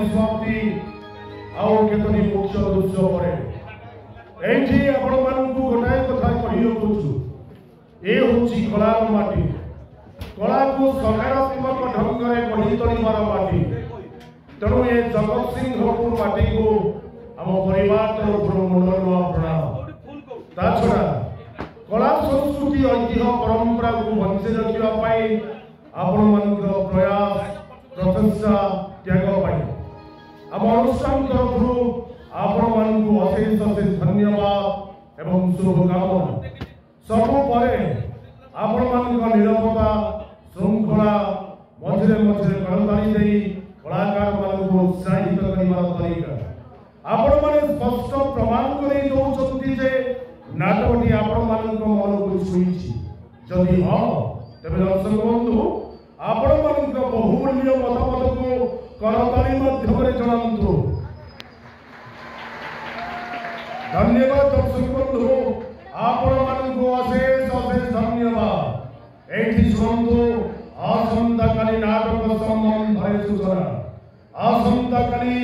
परिसमाप्ति आउ केतोटी मुख्य दृश्य परे एठी आपण मानकु गोटाए कथा कहि रखुछु ए होची कलार माटी कला को सकारात्मक ढंग रे गढ़ी तोड़ीबार माटी तेणु ये जगत सिंहपुर माटी को आम परिवार तरफ मंडल प्रणाम ता छड़ा कला संस्कृति ऐतिह्य परंपरा को बंचे रखाई आपण मान प्रयास प्रचेषा त्याग पाई आम अनुष्ठान तरफ आपण मान अशेष अशेष धन्यवाद एवं शुभकामना सब परे आपण मान निरपता श्रृंखला मझे मझे करताली दे कलाकार मान उत्साहित कर तरीका आपण माने स्पष्ट प्रमाण कर दौरान जे नाटकटी आपण मान मन को छुई जदि हाँ तेज दर्शक बंधु आपण मान बहुमूल्य मतामत को करताली माध्यम जनातु धन्यवाद दर्शक बंधु आपण मान अशेष अशेष धन्यवाद एठी शुणु आसंता काली नाटक संबंध सूचना आसंता काली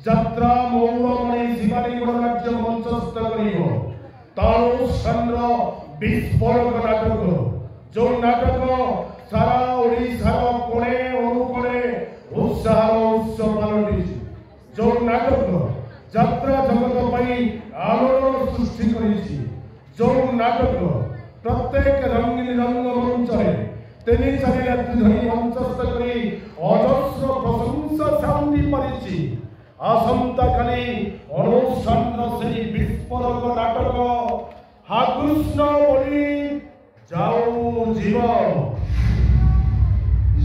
यात्रा मौलमणि शिवानी गणराज्य मंचस्थ करियो तालुषान विस्फोरक नाटक जो नाटक सारा ओडिशार कोणे अनुकोणे उत्साह उत्सव पालटी जो नाटक यात्रा जगत पई आलोड़न सृष्टि करिछि जो नाटक प्रत्येक रंगीन रंग मंच तेनी चारि रात्रि धरी मंचस्थ करी अजस्र प्रशंसा शांति परिछि आसंता काली अनुष्ठान से विस्फोरक नाटक हा कृष्ण बोली जाऊ जीव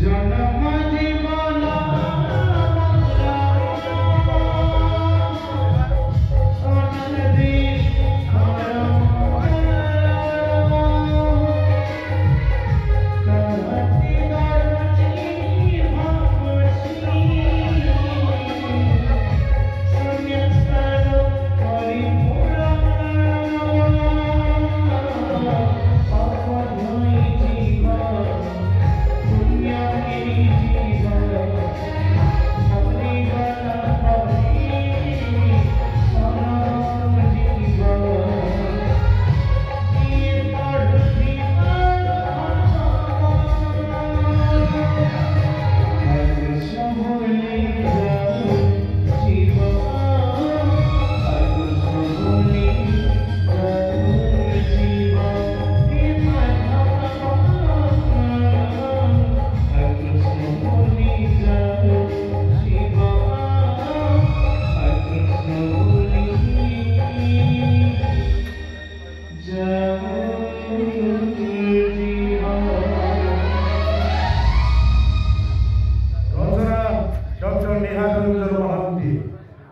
जन्म जीवन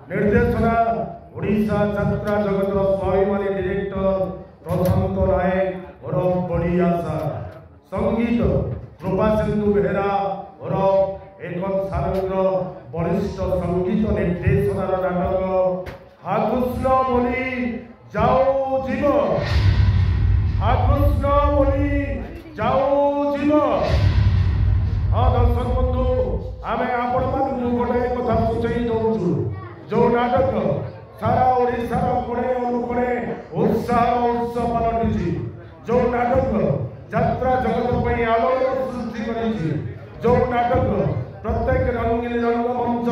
निर्देशना ओडिशा यात्रा जगत स्वाभिमानी डायरेक्टर प्रशांत नायक और बड़ी आशा संगीत कृपा सिंधु बेहरा और एक सारंग वरिष्ठ संगीत निर्देशनार नाटक हा कृष्ण बोली जाओ जीव हा कृष्ण बोली जाओ जीव हाँ दर्शक बंधु आमे आपण मानकु गोटे कथा सूचई दउछु जो नाटक सारा ओडिशार कोणे अनुकोणे उत्साह उत्सव पालटी जो नाटक यात्रा जगत पई आलोड़न सृष्टि करिछि जो नाटक प्रत्येक रंगीन रंग मंच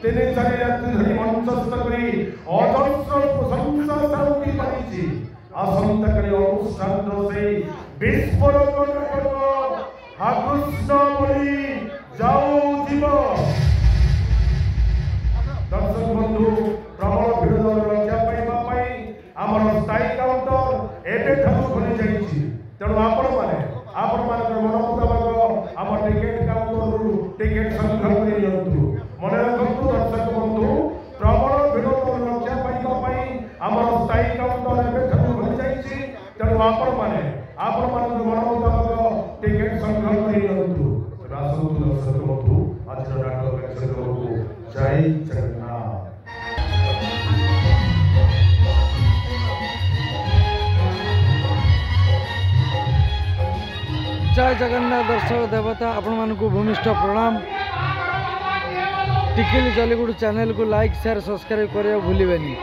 तीन चारि रात्रि धरी मंचस्थ करी अजस्र प्रशंसा शांति पाइछि आसंता काली अनुष्ठान से विस्फोरक नाटक हा कृष्ण बोली जाओ जीव दर्शक बंधु प्रबल भिड़ रक्षा पाई आमर स्थायी काउंटर एबे ठाकु खोली जाइछि तेणु आपण माने मन मुताबक आम टिकेट काउंटर टिकेट संग्रह कर मन रखु दर्शक बंधु प्रबल भिड़ रक्षा पाई आमर स्थायी काउंटर एबे ठाकु खोली जाइछि तेणु आपण माने मन मुताबक टिकेट संग्रह कर रासंतु दर्शक बंधु आज नाटक को जय जगन्नाथ। जय जगन्नाथ दर्शक देवता आपण मानकु भूमिष्ठ प्रणाम। टिकिली जलीगुड़ चैनल को लाइक शेयर सब्सक्राइब करिया भूलिबेनी।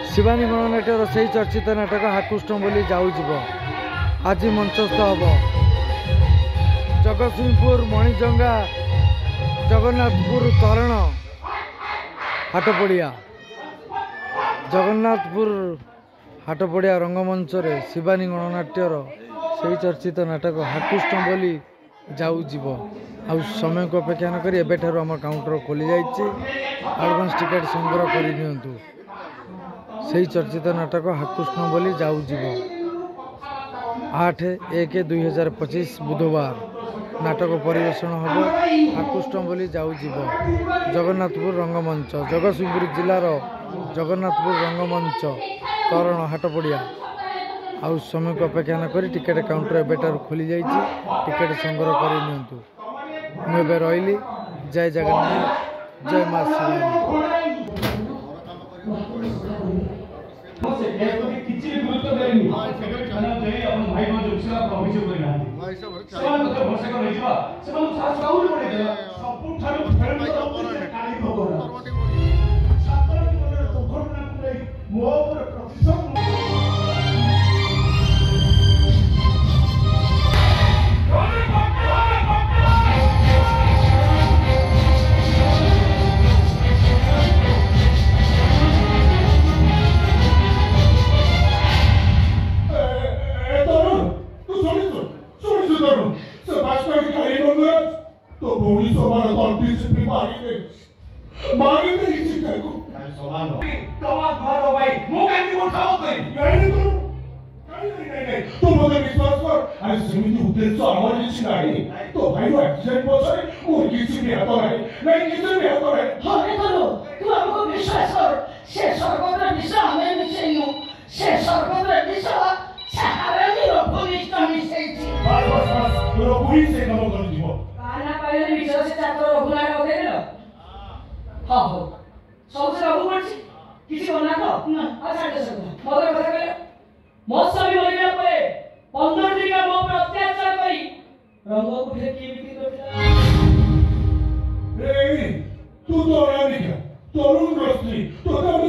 शिवानी गणनाट्यर से चर्चित नाटक हाकुष्टम बोली जाऊ जीव आज मंचस्थ हम जगतसिंहपुर मणिजंगा जगन्नाथपुर तरण हाटपड़िया जगन्नाथपुर हाटपड़िया रंगमंच रे शिवानी गणनाट्यर से चर्चित नाटक हाकुष्टम बोली जाऊ जीव आ समय को अपेक्षा न करी एबेठारु आम काउंटर खोली जाइए एडवांस टिकेट संग्रह कर दिंतु। से चर्चित नाटक हाकुष्टम बोली जाऊ जीव 8/1/2025 बुधवार नाटक परिवेषण हम हाकुष्टम बोली जाऊ जीव जगन्नाथपुर रंगमंच जगतसिंहपुर जिलार जगन्नाथपुर रंगमंच तरण हाटपड़िया आउ समय को अपेक्षा न करी टिकेट काउंटर एबेठारु खोली जाइए टिकेट संग्रह कर नियंतु। मुझे रही जय जगन्नाथ जय माँ तू तो तरुण